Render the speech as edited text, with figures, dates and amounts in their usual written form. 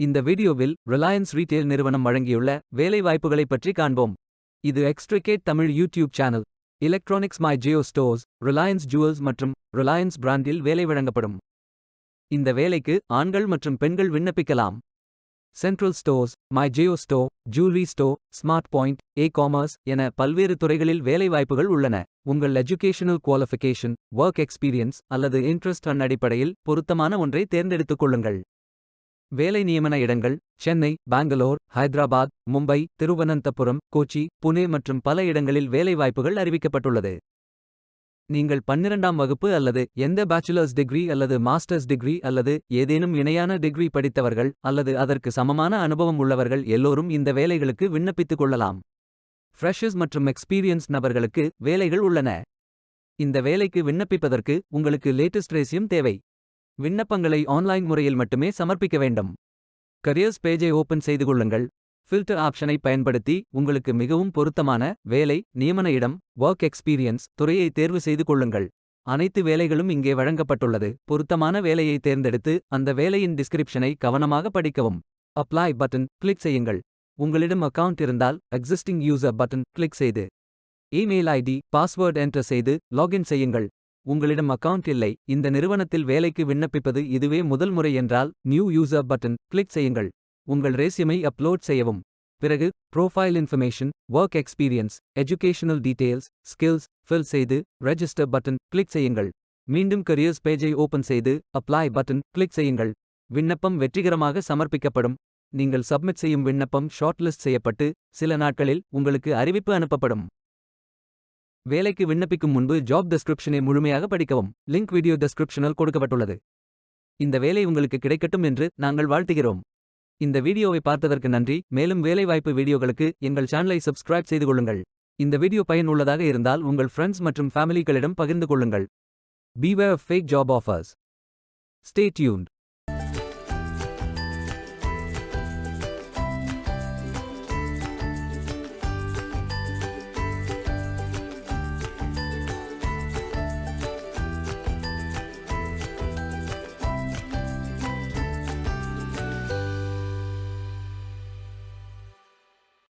இந்த வீடியோவில் Reliance retail நிறுவனம் வழங்கியுள்ள வேலை வாய்ப்புகளைப் பற்றி காண்போம். இது extricate Tamil YouTube channel. Electronics my Jio stores, Reliance jewels மற்றும் ரிலையன்ஸ் பிராண்டில் வேலை வழங்கப்படும். இந்த வேலைக்கு ஆண்கள் மற்றும் பெண்கள் விண்ணப்பிக்கலாம். Central stores, my Jio store, jewellery store, smart point, commerce என பல்வேறு துறைகளில் வேலை வாய்ப்புகள் உள்ளன. உங்கள் எஜுகேஷனல் குவாலிஃபிகேஷன், ஒர்க் எக்ஸ்பீரியன்ஸ் அல்லது இன்ட்ரெஸ்ட் அடிப்படையில் பொருத்தமான ஒன்றை தேர்ந்தெடுத்துக் கொள்ளுங்கள். வேலை நியமன இடங்கள் சென்னை, பெங்களூர், ஹைதராபாத், மும்பை, திருவனந்தபுரம், கோச்சி, புனே மற்றும் பல இடங்களில் வேலைவாய்ப்புகள் அறிவிக்கப்பட்டுள்ளது. நீங்கள் 12ஆம் வகுப்பு அல்லது எந்த பேச்சுலர்ஸ் டிகிரி அல்லது மாஸ்டர்ஸ் டிகிரி அல்லது ஏதேனும் இணையான டிகிரி படித்தவர்கள் அல்லது அதற்கு சமமான அனுபவம் உள்ளவர்கள் எல்லோரும் இந்த வேலைகளுக்கு விண்ணப்பித்துக் கொள்ளலாம். ஃப்ரெஷர்ஸ் மற்றும் எக்ஸ்பீரியன்ஸ் நபர்களுக்கு வேலைகள் உள்ளன. இந்த வேலைக்கு விண்ணப்பிப்பதற்கு உங்களுக்கு லேட்டஸ்ட் ரெஸ்யூம் தேவை. விண்ணப்பங்களை ஆன்லைன் முறையில் மட்டுமே சமர்ப்பிக்க வேண்டும். கரியர்ஸ் பேஜை ஓபன் செய்து கொள்ளுங்கள். ஃபில்டர் ஆப்ஷனை பயன்படுத்தி உங்களுக்கு மிகவும் பொருத்தமான வேலை, நியமன இடம், ஒர்க் எக்ஸ்பீரியன்ஸ் துறையை தேர்வு செய்து கொள்ளுங்கள். அனைத்து வேலைகளும் இங்கே வழங்கப்பட்டுள்ளது. பொருத்தமான வேலையை தேர்ந்தெடுத்து அந்த வேலையின் டிஸ்கிரிப்ஷனை கவனமாக படிக்கவும். அப்ளை பட்டன் கிளிக் செய்யுங்கள். உங்களிடம் அக்கவுண்ட் இருந்தால் எக்ஸிஸ்டிங் யூசர் பட்டன் கிளிக் செய்து இமெயில் ஐடி, பாஸ்வேர்ட் என்டர் செய்து லாகின் செய்யுங்கள். உங்களிடம் அக்கவுண்ட் இல்லை, இந்த நிறுவனத்தில் வேலைக்கு விண்ணப்பிப்பது இதுவே முதல் முறை என்றால் நியூ யூசர் பட்டன் கிளிக் செய்யுங்கள். உங்கள் ரெஸ்யூமை அப்லோட் செய்யவும். பிறகு profile information, work experience, educational details, skills fill செய்து ரெஜிஸ்டர் பட்டன் கிளிக் செய்யுங்கள். மீண்டும் கரியர்ஸ் பேஜை ஓபன் செய்து அப்ளை பட்டன் கிளிக் செய்யுங்கள். விண்ணப்பம் வெற்றிகரமாக சமர்ப்பிக்கப்படும். நீங்கள் சப்மிட் செய்யும் விண்ணப்பம் ஷார்ட்லிஸ்ட் செய்யப்பட்டு சில நாட்களில் உங்களுக்கு அறிவிப்பு அனுப்பப்படும். வேலைக்கு விண்ணப்பிக்கும் முன்பு ஜாப் டெஸ்கிரிப்ஷனை முழுமையாக படிக்கவும். லிங்க் வீடியோ டெஸ்கிரிப்ஷனில் கொடுக்கப்பட்டுள்ளது. இந்த வேலை உங்களுக்கு கிடைக்கட்டும் என்று நாங்கள் வாழ்த்துகிறோம். இந்த வீடியோவை பார்த்ததற்கு நன்றி. மேலும் வேலைவாய்ப்பு வீடியோகளுக்கு எங்கள் சேனலை சப்ஸ்கிரைப் செய்து கொள்ளுங்கள். இந்த வீடியோ பயன் உள்ளதாக இருந்தால் உங்கள் ஃப்ரெண்ட்ஸ் மற்றும் ஃபேமிலிகளிடம் பகிர்ந்து கொள்ளுங்கள். Beware of fake job offers. Stay tuned.